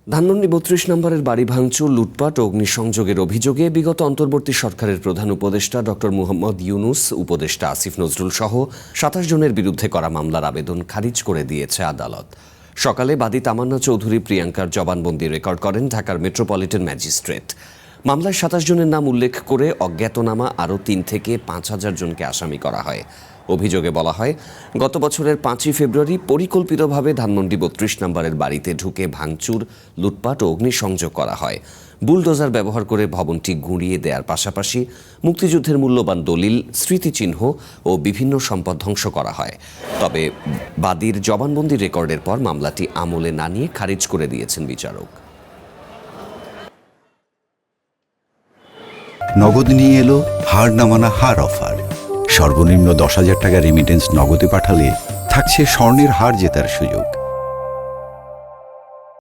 ধানমন্ডি ৩২ নম্বরের বাড়ি ভাঙচুর, লুটপাট ও অগ্নিসংযোগের অভিযোগে বিগত অন্তর্বর্তী সরকারের প্রধান উপদেষ্টা ডক্টর মুহাম্মদ ইউনুস, উপদেষ্টা আসিফ নজরুল সহ ২৭ জনের বিরুদ্ধে করা মামলার আবেদন খারিজ করে দিয়েছে আদালত। সকালে বাদী তামান্না চৌধুরী প্রিয়াঙ্কার জবানবন্দি রেকর্ড করেন ঢাকার মেট্রোপলিটন ম্যাজিস্ট্রেট। মামলায় ২৭ জনের নাম উল্লেখ করে অজ্ঞাতনামা আরও ৩ থেকে ৫,০০০ জনকে আসামি করা হয়। অভিযোগে বলা হয়, গত বছরের ৫ই ফেব্রুয়ারি পরিকল্পিতভাবে ধানমন্ডি ৩২ নম্বরের বাড়িতে ঢুকে ভাঙচুর, লুটপাট ও অগ্নিসংযোগ করা হয়। বুলডোজার ব্যবহার করে ভবনটি গুঁড়িয়ে দেওয়ার পাশাপাশি মুক্তিযুদ্ধের মূল্যবান দলিল, স্মৃতিচিহ্ন ও বিভিন্ন সম্পদ ধ্বংস করা হয়। তবে বাদীর জবানবন্দি রেকর্ডের পর মামলাটি আমলে না নিয়ে খারিজ করে দিয়েছেন বিচারক। নগদ নিয়ে এলো হার না মানা হার অফার। সর্বনিম্ন ১০,০০০ টাকা রেমিটেন্স নগদে পাঠালে থাকছে স্বর্ণের হার জেতার সুযোগ।